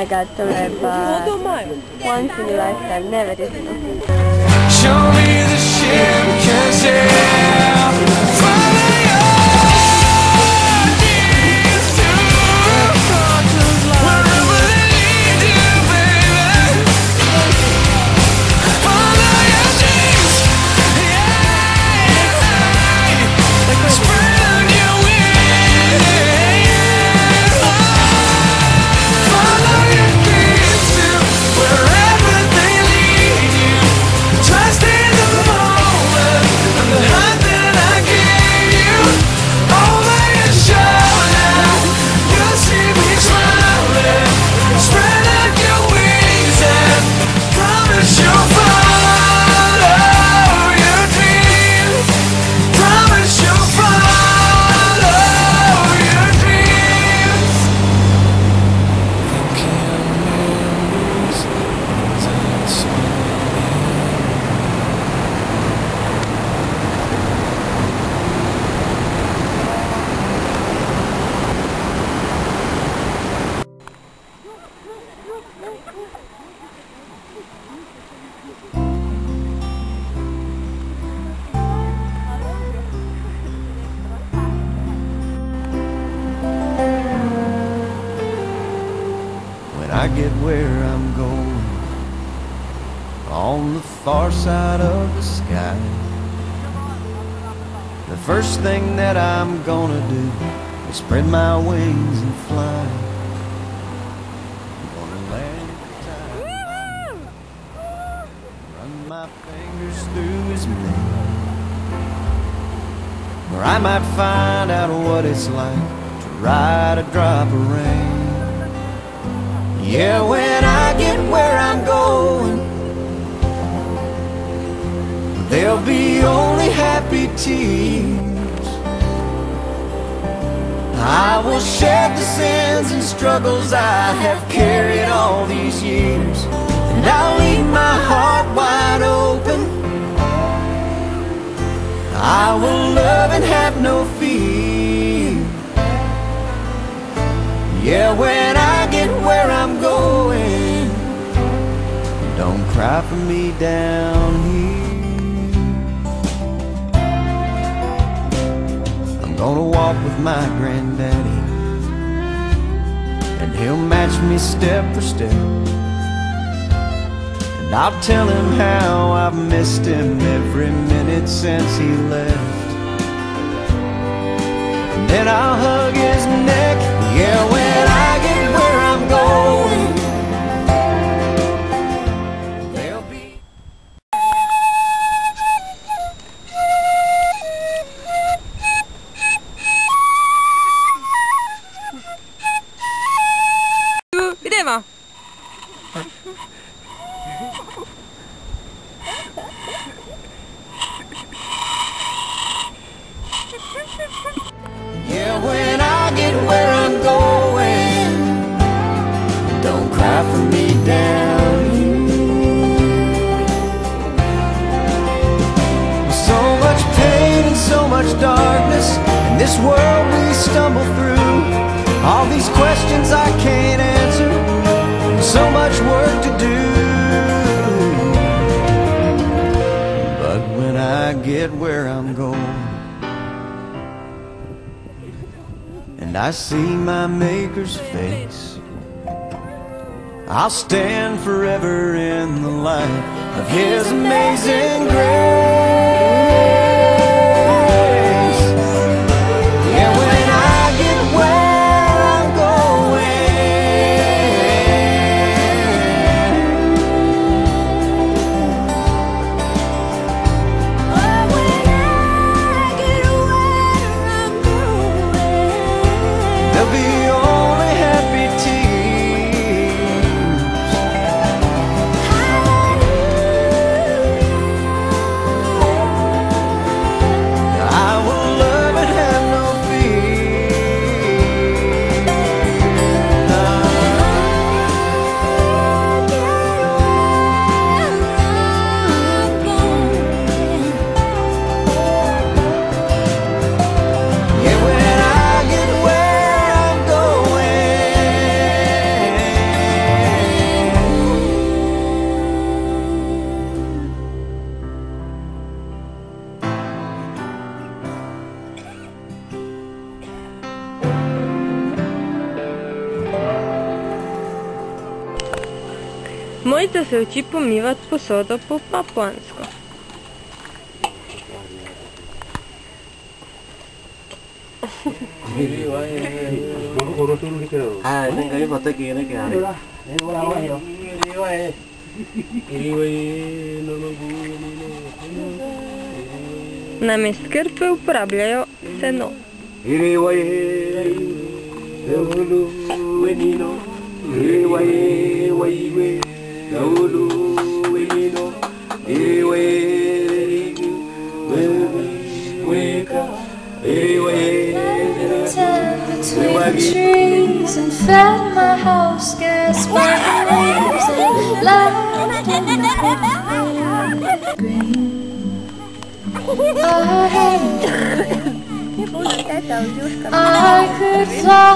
I got to ride, but once in a lifetime, never this one. Show me the ship can sail. Follow your dreams to wherever they lead you, baby. Follow your dreams, yeah. Spread your wings. Follow your dreams to wherever they lead you. Trust in the moment and the heart that I gave you. Over your shoulder, you'll see me smiling. Spread out your wings and promise you'll follow your dreams. Promise you'll follow your dreams. Thinking memories that's when I get where I'm going, on the far side of the sky, the first thing that I'm gonna do is spread my wings and fly. I'm gonna land at the time, run my fingers through his mane, or I might find out what it's like to ride a drop of rain. Yeah, when I get where I'm going, there'll be only happy tears. I will shed the sins and struggles I have carried all these years, and I'll leave my heart wide open. I will love and have no fear. Yeah, when I get where I'm going, don't cry for me down here. I'm gonna walk with my granddaddy, and he'll match me step for step, and I'll tell him how I've missed him every minute since he left. And then I'll hug his neck. Yeah, when I get where I'm going, there'll be Vedeva? yeah, when I get where I'm going, don't cry for me down here. So much pain and so much darkness in this world we stumble through. All these questions I can't answer, so much work to do. But when I get where I'm going, and I see my Maker's face, I'll stand forever in the light of His amazing grace. Yeah, when I get where I'm going, there'll be only happy tears. Dvojica se uči pomivat posodo po papuansko. Namest krpe uporabljajo seno. Between the trees and fed my house gas, my leaves and laughed in the green. I could fly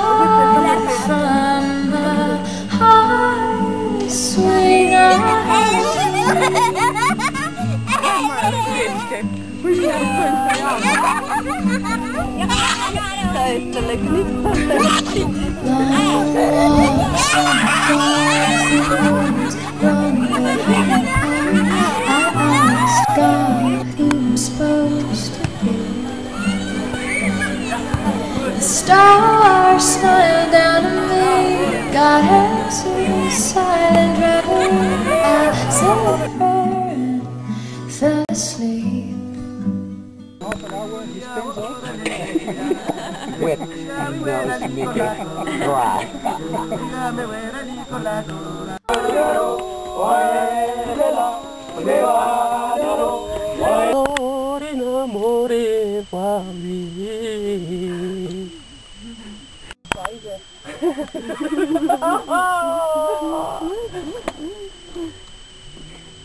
from the high swing the stars smiled down at me. God has a silent dragon. I said a prayer and fell asleep. Wet, and now it's making dry.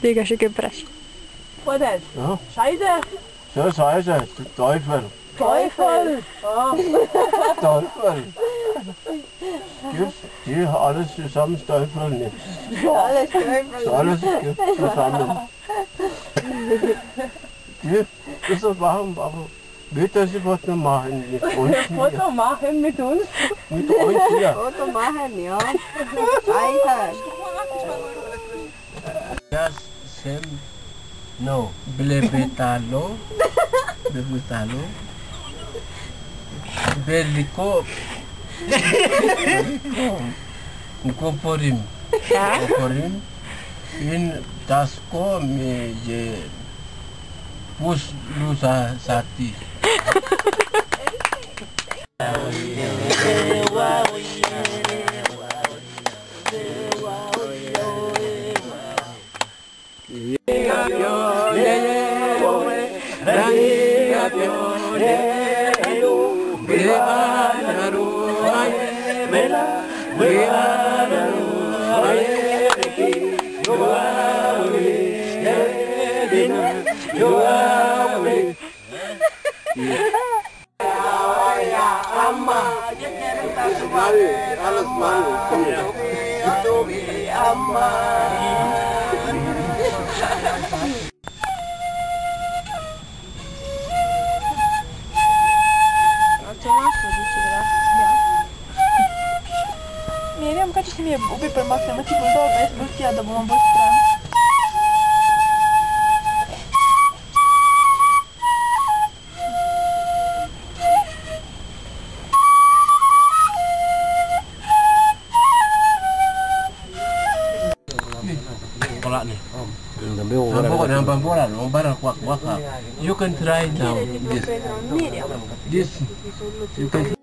Diga, che presta. What is? Ja. Scheide? Så Scheiße, Teufel. Teufel! Teufel. De har alles zusammen Teufel nicht. Alles Teufel! Alles zusammen. Die ist so warum wird das was noch machen mit uns Foto hier? machen mit uns? Mit euch hier. Foto machen, ja. Scheide! Yes, same. No, Belebetalo. Belico. Nkoporim. Nkoporim. In Tasco me je push lusa sati. Miriam, kaj če se mi obi premaknemo, ti bo dobro, jaz bolj tja, da bomo bolj stran. Kolak ni. Nampak bola, barang kuak. You can try now this. You can